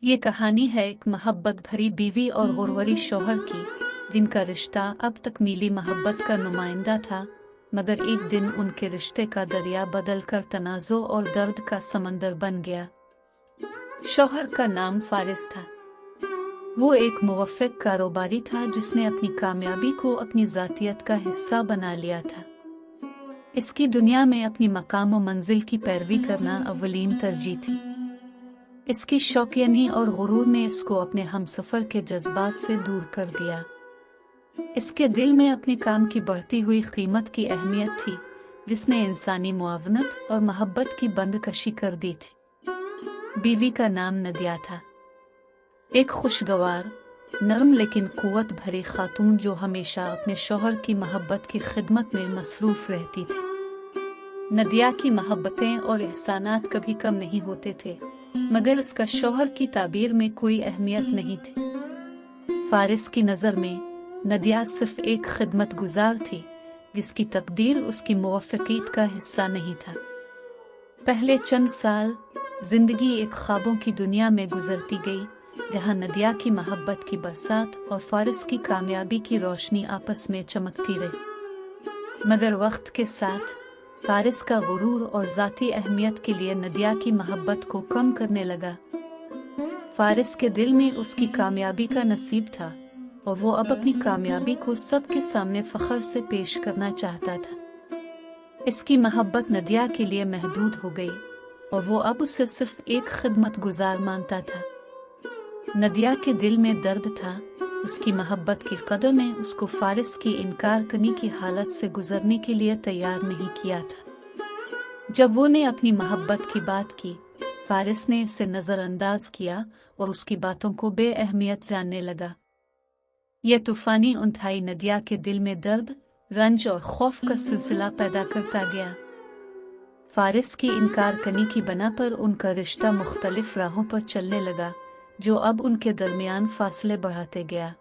ये कहानी है एक मोहब्बत भरी बीवी और गुरवरी शौहर की, जिनका रिश्ता अब तक मिली मोहब्बत का नुमाइंदा था, मगर एक दिन उनके रिश्ते का दरिया बदलकर तनाज़ो और दर्द का समंदर बन गया। शौहर का नाम फारिस था। वो एक मुवफ़्फ़िक़ कारोबारी था जिसने अपनी कामयाबी को अपनी ज़ातियत का हिस्सा बना लिया था। इसकी दुनिया में अपनी मकाम व मंजिल की पैरवी करना अव्वलीन तरजीह थी। इसकी शौकियानी और गुरूर ने इसको अपने हमसफ़र के जज्बात से दूर कर दिया। इसके दिल में अपने काम की बढ़ती हुई कीमत की अहमियत थी, जिसने इंसानी मुआवनत और मोहब्बत की बंदकशी कर दी थी। बीवी का नाम नदिया था, एक खुशगवार, नरम लेकिन कुव्वत भरी खातून जो हमेशा अपने शौहर की मोहब्बत की खिदमत में मसरूफ़ रहती थी। नदिया की मोहब्बतें और एहसानात कभी कम नहीं होते थे, मगर उसका शौहर की ताबीर में कोई अहमियत नहीं थी। फारिस की नज़र में नदिया सिर्फ एक खिदमत गुजार थी, जिसकी तकदीर उसकी मुवफ़्फ़िक़ियत का हिस्सा नहीं था। पहले चंद साल जिंदगी एक ख्वाबों की दुनिया में गुजरती गई, जहां नदिया की मोहब्बत की बरसात और फारिस की कामयाबी की रोशनी आपस में चमकती रही। मगर वक्त के साथ फारिस का गुरूर और ज़ाती अहमियत के लिए नदिया की मोहब्बत को कम करने लगा। फारिस के दिल में उसकी कामयाबी का नसीब था और वो अब अपनी कामयाबी को सबके सामने फ़ख्र से पेश करना चाहता था। इसकी मोहब्बत नदिया के लिए महदूद हो गई और वो अब उसे सिर्फ एक खिदमत गुजार मानता था। नदिया के दिल में दर्द था। उसकी मोहब्बत की कदर ने उसको फारिस की इनकार करने की हालत से गुजरने के लिए तैयार नहीं किया था। जब वो ने अपनी मोहब्बत की बात की, फारिस ने इसे नज़रअंदाज किया और उसकी बातों को बेअहमियत जानने लगा। यह तूफानी उंधाई नदिया के दिल में दर्द, रंज और खौफ का सिलसिला पैदा करता गया। फारिस की इनकार करने की बना पर उनका रिश्ता मुख्तलिफ राहों पर चलने लगा, जो अब उनके दरमियान फासले बढ़ाते गया।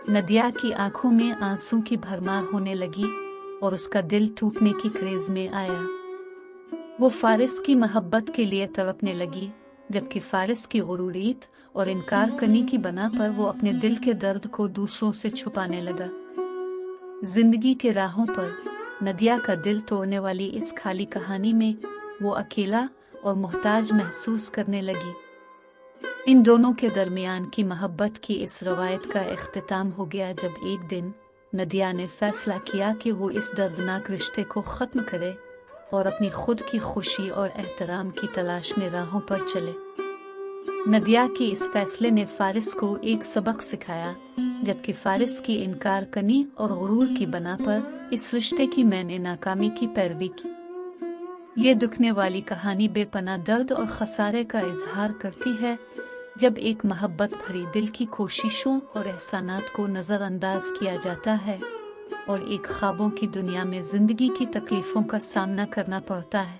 नदिया की आंखों में आंसू की भरमार होने लगी और उसका दिल टूटने की क्रेज में आया। वो फारिस की मोहब्बत के लिए तड़पने लगी, जबकि फारिस की गुरूरियत और इनकार करने की बना पर वो अपने दिल के दर्द को दूसरों से छुपाने लगा। जिंदगी के राहों पर नदिया का दिल तोड़ने वाली इस खाली कहानी में वो अकेला और मोहताज महसूस करने लगी। इन दोनों के दरमियान की मोहब्बत की इस रवायत का इख्तिताम हो गया जब एक दिन नदिया ने फैसला किया कि वो इस दर्दनाक रिश्ते को ख़त्म करे और अपनी खुद की खुशी और एहतराम की तलाश में राहों पर चले। नदिया की इस फैसले ने फारिस को एक सबक सिखाया, जबकि फारिस की इनकार करनी और गुरूर की बना पर इस रिश्ते की मैंने नाकामी की पैरवी की। ये दुखने वाली कहानी बेपनाह दर्द और खसारे का इजहार करती है, जब एक मोहब्बत भरी दिल की कोशिशों और एहसानात को नज़रअंदाज किया जाता है और एक ख्वाबों की दुनिया में जिंदगी की तकलीफों का सामना करना पड़ता है।